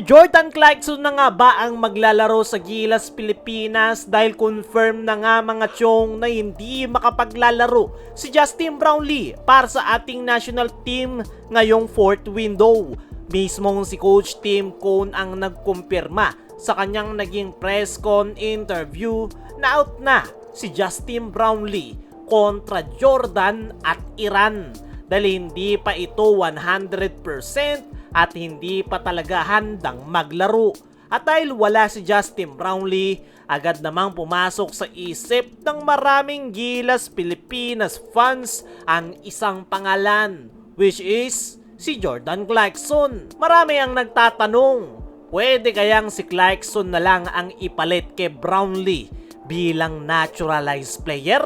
Jordan Clarkson na nga ba ang maglalaro sa Gilas Pilipinas dahil confirm na nga mga chong na hindi makapaglalaro si Justin Brownlee para sa ating national team ngayong fourth window. Mismong si Coach Tim Cone ang nagkumpirma sa kanyang naging press con interview na out na si Justin Brownlee kontra Jordan at Iran dahil hindi pa ito 100% at hindi pa talaga handang maglaro. At dahil wala si Justin Brownlee, agad namang pumasok sa isip ng maraming Gilas Pilipinas fans ang isang pangalan, which is si Jordan Clarkson. Marami ang nagtatanong, pwede kayang si Clarkson na lang ang ipalit kay Brownlee bilang naturalized player?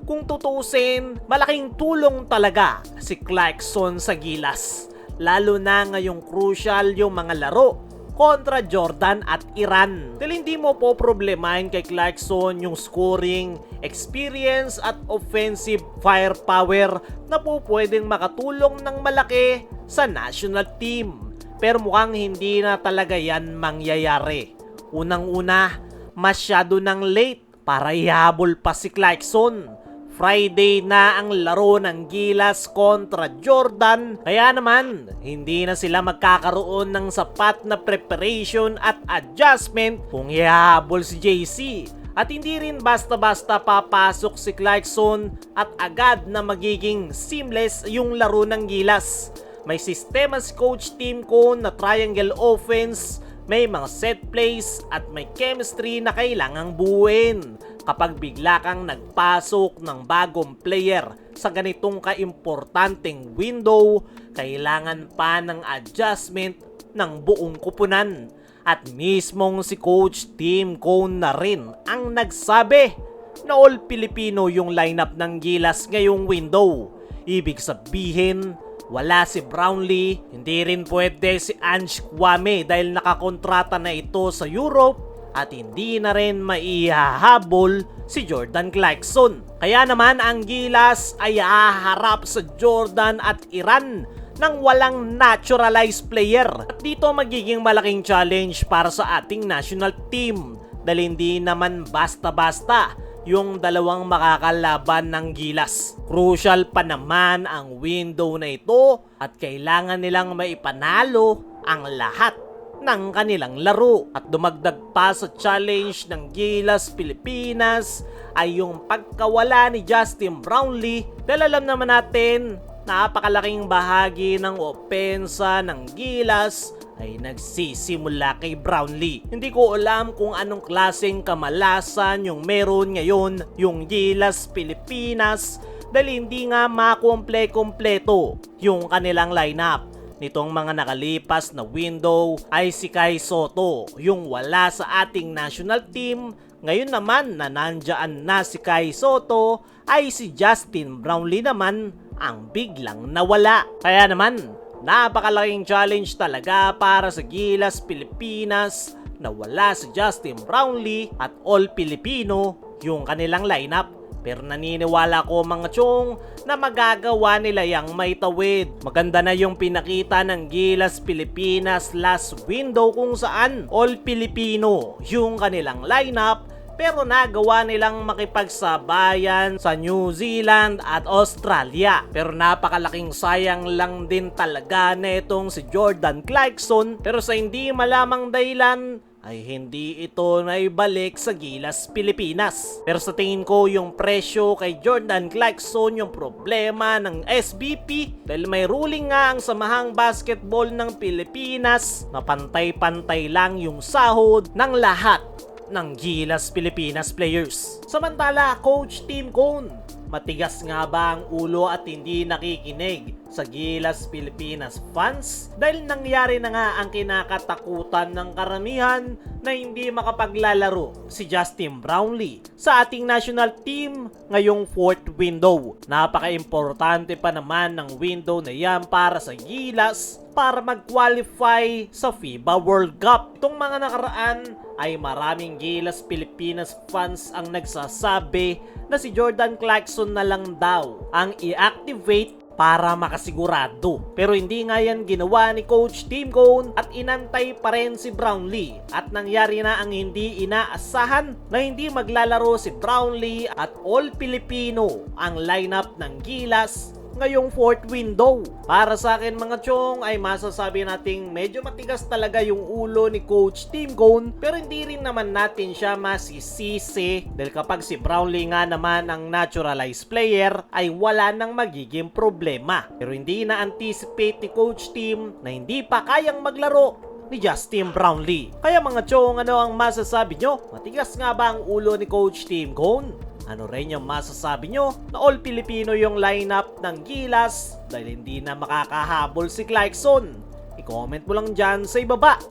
Kung tutuusin, malaking tulong talaga si Clarkson sa Gilas. Lalo na ngayong crucial yung mga laro kontra Jordan at Iran. Dahil hindi mo po problemahin kay Clarkson yung scoring, experience at offensive firepower na po pwedeng makatulong ng malaki sa national team. Pero mukhang hindi na talaga yan mangyayari. Unang-una, masyado nang late para ihabol pa si Clarkson. Friday na ang laro ng Gilas kontra Jordan, kaya naman hindi na sila magkakaroon ng sapat na preparation at adjustment kung ihahabol si JC. At hindi rin basta-basta papasok si Clarkson at agad na magiging seamless yung laro ng Gilas. May sistema si Coach Tim Cone na triangle offense, may mga set plays at may chemistry na kailangang buuin. Kapag bigla kang nagpasok ng bagong player sa ganitong kaimportanteng window, kailangan pa ng adjustment ng buong kupunan. At mismong si Coach Tim Cone na rin ang nagsabi na all Filipino yung lineup ng Gilas ngayong window. Ibig sabihin, wala si Brownlee, hindi rin pwede si Ange Kwame dahil nakakontrata na ito sa Europe, at hindi na rin maihahabol si Jordan Clarkson. Kaya naman ang Gilas ay haharap sa Jordan at Iran nang walang naturalized player. At dito magiging malaking challenge para sa ating national team dahil hindi naman basta-basta yung dalawang makakalaban ng Gilas. Crucial pa naman ang window na ito at kailangan nilang maipanalo ang lahat ng kanilang laro. At dumagdag pa sa challenge ng Gilas Pilipinas ay yung pagkawala ni Justin Brownlee dahil alam naman natin napakalaking bahagi ng opensa ng Gilas ay nagsisimula kay Brownlee. Hindi ko alam kung anong klaseng kamalasan yung meron ngayon yung Gilas Pilipinas dahil hindi nga makomple-kompleto yung kanilang lineup. Nitong mga nakalipas na window ay si Kai Sotto yung wala sa ating national team. Ngayon naman na nandyan na si Kai Sotto ay si Justin Brownlee naman ang biglang nawala. Kaya naman napakalaking challenge talaga para sa Gilas Pilipinas na wala si Justin Brownlee at all Filipino yung kanilang lineup. Pero naniniwala ko mga chong na magagawa nila yang may tawid. Maganda na yung pinakita ng Gilas Pilipinas last window kung saan all Filipino yung kanilang lineup, pero nagawa nilang makipagsabayan sa New Zealand at Australia. Pero napakalaking sayang lang din talaga netong si Jordan Clarkson, pero sa hindi malamang dahilan ay hindi ito naibalik sa Gilas Pilipinas. Pero sa tingin ko yung presyo kay Jordan Clarkson yung problema ng SBP dahil may ruling nga ang Samahang Basketball ng Pilipinas na pantay-pantay lang yung sahod ng lahat ng Gilas Pilipinas players. Samantala, Coach Tim Cone, matigas nga ba ang ulo at hindi nakikinig sa Gilas Pilipinas fans dahil nangyari na nga ang kinakatakutan ng karamihan na hindi makapaglalaro si Justin Brownlee sa ating national team ngayong fourth window. Napaka-importante pa naman ng window na yan para sa Gilas para mag-qualify sa FIBA World Cup. Itong mga nakaraan ay maraming Gilas Pilipinas fans ang nagsasabi na si Jordan Clarkson na lang daw ang i-activate para makasigurado. Pero hindi nga yan ginawa ni Coach Tim Cone at inantay pa rin si Brownlee. At nangyari na ang hindi inaasahan na hindi maglalaro si Brownlee at All Filipino ang lineup ng Gilas ngayong fourth window. Para sa akin mga chong ay masasabi nating medyo matigas talaga yung ulo ni Coach Tim Cone, pero hindi rin naman natin siya masisisi dahil kapag si Brownlee nga naman ang naturalized player ay wala nang magiging problema. Pero hindi na-anticipate ni Coach Tim na hindi pa kayang maglaro ni Justin Brownlee. Kaya mga chong, ano ang masasabi nyo? Matigas nga ba ang ulo ni Coach Tim Cone? Ano rin yung masasabi nyo na all Filipino yung lineup ng Gilas dahil hindi na makakahabol si Clarkson? I-comment mo lang dyan sa ibaba.